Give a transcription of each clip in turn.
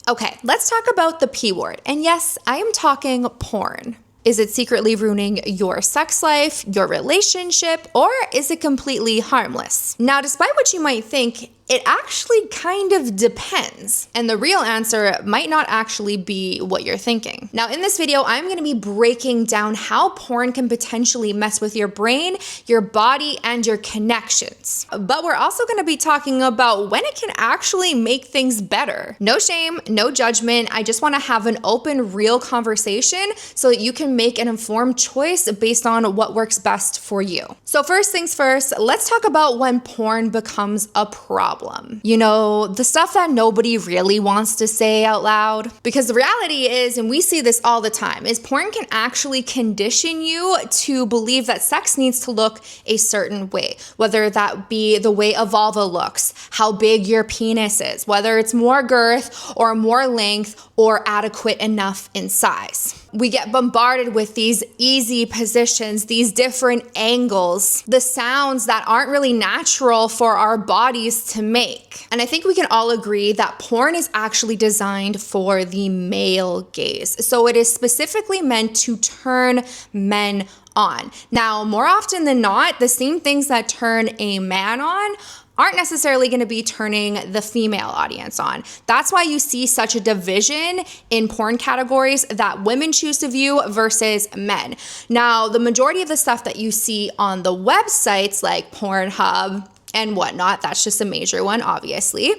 Okay, let's talk about the P word. And yes, I am talking porn. Is it secretly ruining your sex life, your relationship, or is it completely harmless? Now, despite what you might think, it actually kind of depends. And the real answer might not actually be what you're thinking. Now, in this video, I'm gonna be breaking down how porn can potentially mess with your brain, your body, and your connections. But we're also gonna be talking about when it can actually make things better. No shame, no judgment. I just wanna have an open, real conversation so that you can make an informed choice based on what works best for you. So first things first, let's talk about when porn becomes a problem. You know, the stuff that nobody really wants to say out loud. Because the reality is, and we see this all the time, is porn can actually condition you to believe that sex needs to look a certain way. Whether that be the way a vulva looks, how big your penis is, whether it's more girth or more length or adequate enough in size. We get bombarded with these easy positions, these different angles, the sounds that aren't really natural for our bodies to make. And I think we can all agree that porn is actually designed for the male gaze. So it is specifically meant to turn men on. Now, more often than not, the same things that turn a man on aren't necessarily going to be turning the female audience on. That's why you see such a division in porn categories that women choose to view versus men. Now, the majority of the stuff that you see on the websites like Pornhub and whatnot, that's just a major one, obviously.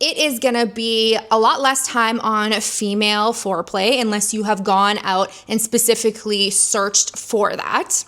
It is gonna be a lot less time on female foreplay unless you have gone out and specifically searched for that.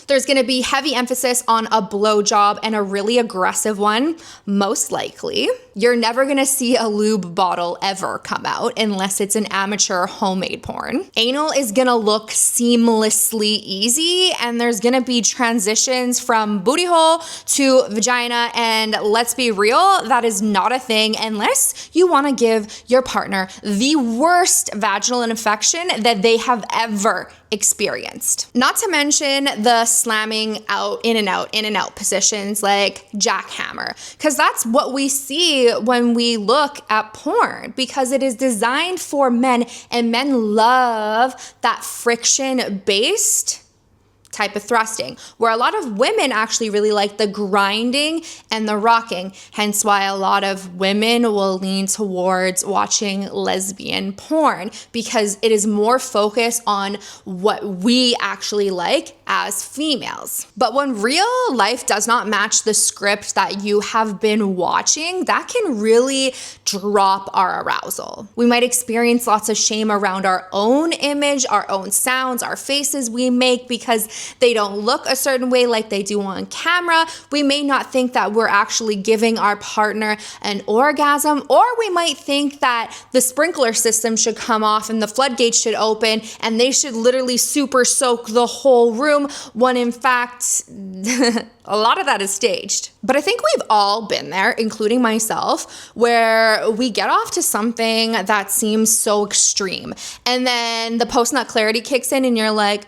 There's gonna be heavy emphasis on a blowjob and a really aggressive one, most likely. You're never gonna see a lube bottle ever come out unless it's an amateur homemade porn. Anal is gonna look seamlessly easy, and there's gonna be transitions from booty hole to vagina, and let's be real, that is not a thing unless you wanna give your partner the worst vaginal infection that they have ever experienced. Not to mention the slamming out, in and out positions like jackhammer, because that's what we see when we look at porn, because it is designed for men, and men love that friction-based type of thrusting, where a lot of women actually really like the grinding and the rocking, hence why a lot of women will lean towards watching lesbian porn, because it is more focused on what we actually like as females. But when real life does not match the script that you have been watching, that can really drop our arousal. We might experience lots of shame around our own image, our own sounds, our faces we make, because they don't look a certain way like they do on camera. We may not think that we're actually giving our partner an orgasm, or we might think that the sprinkler system should come off and the floodgates should open and they should literally super soak the whole room, when in fact, a lot of that is staged. But I think we've all been there, including myself, where we get off to something that seems so extreme, and then the post-nut clarity kicks in and you're like,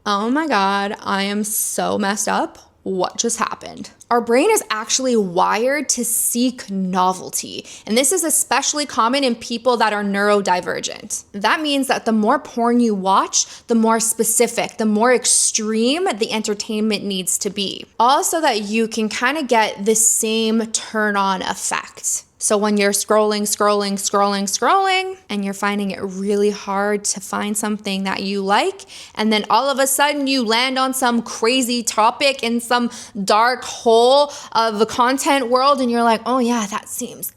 oh my God, I am so messed up. What just happened? Our brain is actually wired to seek novelty, and this is especially common in people that are neurodivergent. That means that the more porn you watch, the more specific, the more extreme the entertainment needs to be. Also, that you can kind of get the same turn-on effect. So when you're scrolling, and you're finding it really hard to find something that you like, and then all of a sudden you land on some crazy topic in some dark hole of the content world, and you're like, oh yeah, that seems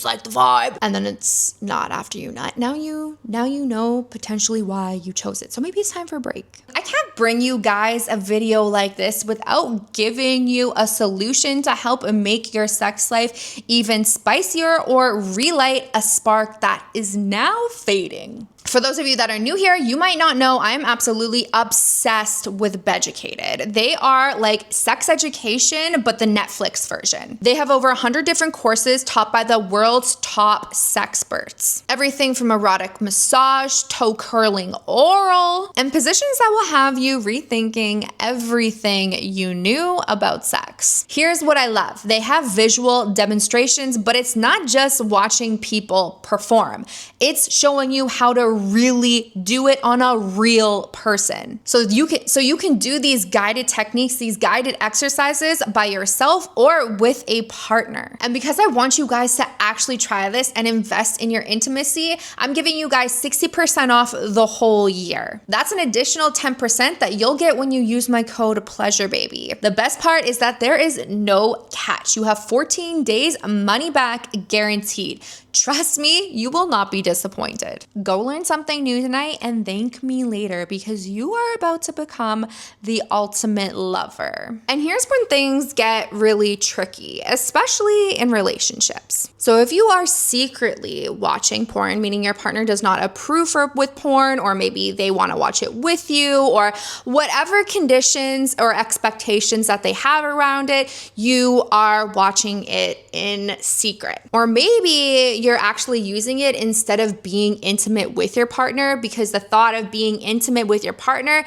like the vibe. And then it's not after you nut. Now you know potentially why you chose it. So maybe it's time for a break. I can't bring you guys a video like this without giving you a solution to help make your sex life even spicier, or relight a spark that is now fading. For those of you that are new here, you might not know I am absolutely obsessed with Beducated. They are like sex education, but the Netflix version. They have over 100 different courses taught by the world's top sexperts. Everything from erotic massage, toe curling oral, and positions that will have you rethinking everything you knew about sex. effects. Here's what I love. They have visual demonstrations, but it's not just watching people perform. It's showing you how to really do it on a real person. So you can do these guided techniques, these guided exercises by yourself or with a partner. And because I want you guys to actually try this and invest in your intimacy, I'm giving you guys 60% off the whole year. That's an additional 10% that you'll get when you use my code PleasureBaby. The best part is that there is no catch. You have 14 days money back guaranteed. Trust me, you will not be disappointed. Go learn something new tonight and thank me later because you are about to become the ultimate lover. And here's when things get really tricky, especially in relationships. So if you are secretly watching porn, meaning your partner does not approve with porn, or maybe they want to watch it with you, or whatever conditions or expectations that they have around it, you are watching it in secret. Or maybe you're actually using it instead of being intimate with your partner because the thought of being intimate with your partner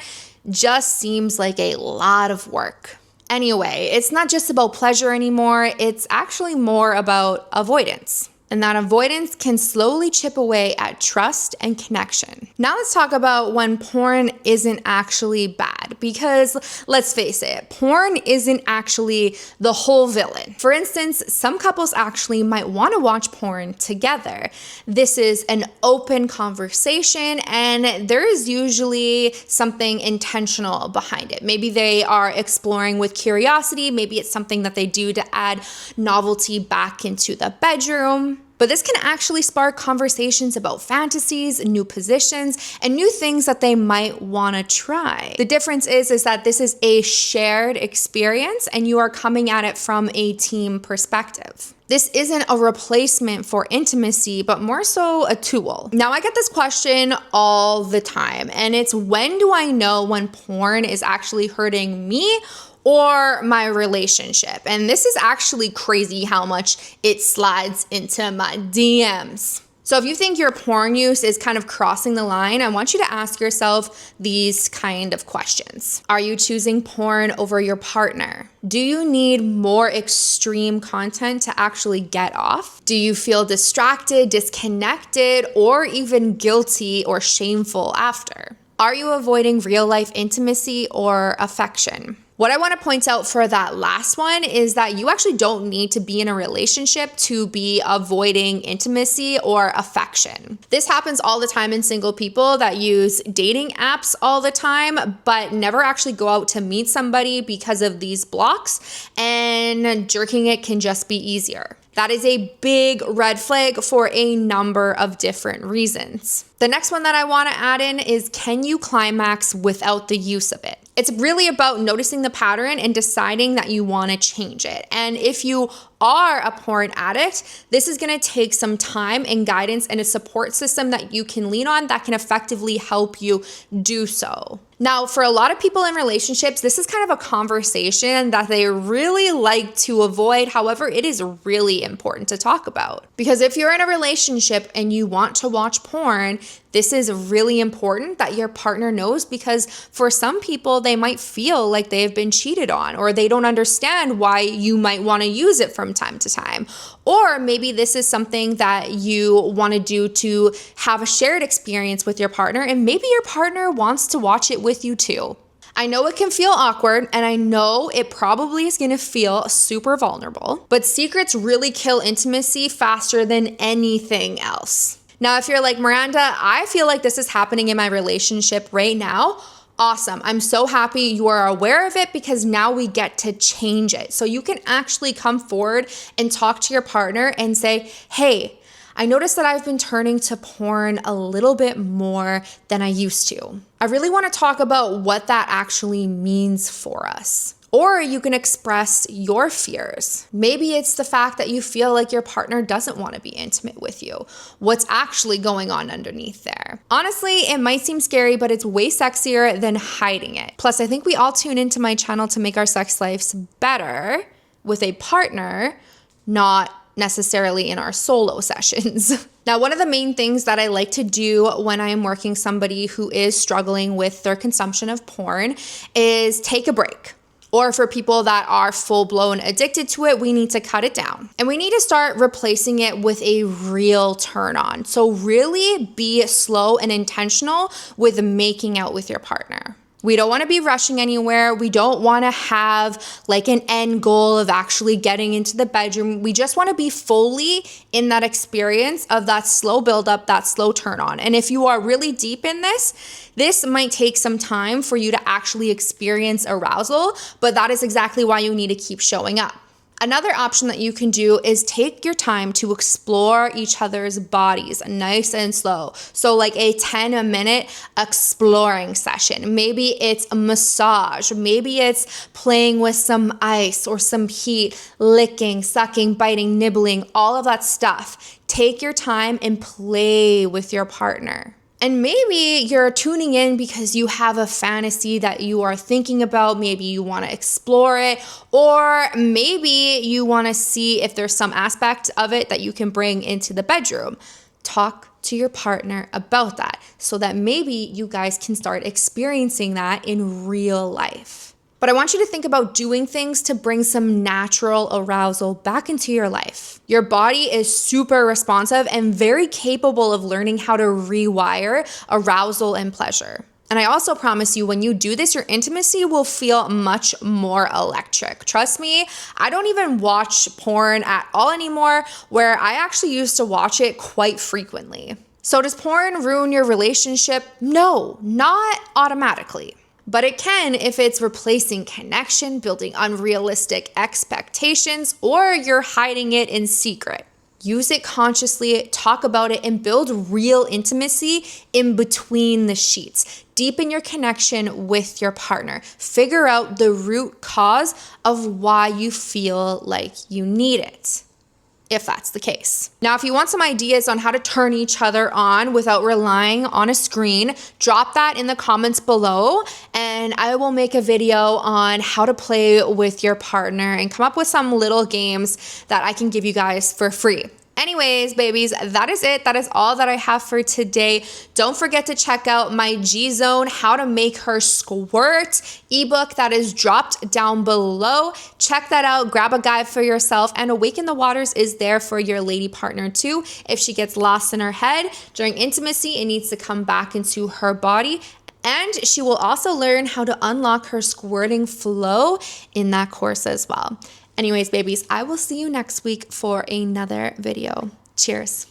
just seems like a lot of work. Anyway, it's not just about pleasure anymore. It's actually more about avoidance. And that avoidance can slowly chip away at trust and connection. Now let's talk about when porn isn't actually bad, because let's face it, porn isn't actually the whole villain. For instance, some couples actually might want to watch porn together. This is an open conversation and there is usually something intentional behind it. Maybe they are exploring with curiosity, maybe it's something that they do to add novelty back into the bedroom. But this can actually spark conversations about fantasies, new positions, and new things that they might want to try. The difference is that this is a shared experience and you are coming at it from a team perspective. This isn't a replacement for intimacy, but more so a tool. Now, I get this question all the time, and it's when do I know when porn is actually hurting me or my relationship? And this is actually crazy how much it slides into my DMs. So if you think your porn use is kind of crossing the line, I want you to ask yourself these kind of questions. Are you choosing porn over your partner? Do you need more extreme content to actually get off? Do you feel distracted, disconnected, or even guilty or shameful after? Are you avoiding real life intimacy or affection? What I want to point out for that last one is that you actually don't need to be in a relationship to be avoiding intimacy or affection. This happens all the time in single people that use dating apps all the time, but never actually go out to meet somebody because of these blocks, and jerking it can just be easier. That is a big red flag for a number of different reasons. The next one that I want to add in is, can you climax without the use of it? It's really about noticing the pattern and deciding that you want to change it. And if you are a porn addict, this is going to take some time and guidance and a support system that you can lean on that can effectively help you do so. Now, for a lot of people in relationships, this is kind of a conversation that they really like to avoid. However, it is really important to talk about. Because if you're in a relationship and you want to watch porn, this is really important that your partner knows, because for some people, they might feel like they've been cheated on, or they don't understand why you might want to use it from time to time. Or maybe this is something that you want to do to have a shared experience with your partner, and maybe your partner wants to watch it with you too. I know it can feel awkward, and I know it probably is going to feel super vulnerable, but secrets really kill intimacy faster than anything else. Now, if you're like, Miranda, I feel like this is happening in my relationship right now, awesome. I'm so happy you are aware of it, because now we get to change it. So you can actually come forward and talk to your partner and say, hey, I noticed that I've been turning to porn a little bit more than I used to. I really want to talk about what that actually means for us. Or you can express your fears. Maybe it's the fact that you feel like your partner doesn't want to be intimate with you. What's actually going on underneath there? Honestly, it might seem scary, but it's way sexier than hiding it. Plus, I think we all tune into my channel to make our sex lives better with a partner, not necessarily in our solo sessions. Now, one of the main things that I like to do when I am working somebody who is struggling with their consumption of porn is take a break. Or for people that are full-blown addicted to it, we need to cut it down. And we need to start replacing it with a real turn on. So really be slow and intentional with making out with your partner. We don't want to be rushing anywhere. We don't want to have like an end goal of actually getting into the bedroom. We just want to be fully in that experience of that slow buildup, that slow turn on. And if you are really deep in this might take some time for you to actually experience arousal, but that is exactly why you need to keep showing up. Another option that you can do is take your time to explore each other's bodies nice and slow. So like a 10-minute exploring session. Maybe it's a massage. Maybe it's playing with some ice or some heat, licking, sucking, biting, nibbling, all of that stuff. Take your time and play with your partner. And maybe you're tuning in because you have a fantasy that you are thinking about. Maybe you want to explore it, or maybe you want to see if there's some aspect of it that you can bring into the bedroom. Talk to your partner about that so that maybe you guys can start experiencing that in real life. But I want you to think about doing things to bring some natural arousal back into your life. Your body is super responsive and very capable of learning how to rewire arousal and pleasure. And I also promise you, when you do this, your intimacy will feel much more electric. Trust me, I don't even watch porn at all anymore, where I actually used to watch it quite frequently. So does porn ruin your relationship? No, not automatically. But it can if it's replacing connection, building unrealistic expectations, or you're hiding it in secret. Use it consciously, talk about it, and build real intimacy in between the sheets. Deepen your connection with your partner. Figure out the root cause of why you feel like you need it, if that's the case. Now, if you want some ideas on how to turn each other on without relying on a screen, drop that in the comments below, and I will make a video on how to play with your partner and come up with some little games that I can give you guys for free. Anyways, babies, that is it. That is all that I have for today. Don't forget to check out my G-Zone, How to Make Her Squirt ebook that is dropped down below. Check that out. Grab a guide for yourself. And Awaken the Waters is there for your lady partner too. If she gets lost in her head during intimacy, it needs to come back into her body. And she will also learn how to unlock her squirting flow in that course as well. Anyways, babies, I will see you next week for another video. Cheers.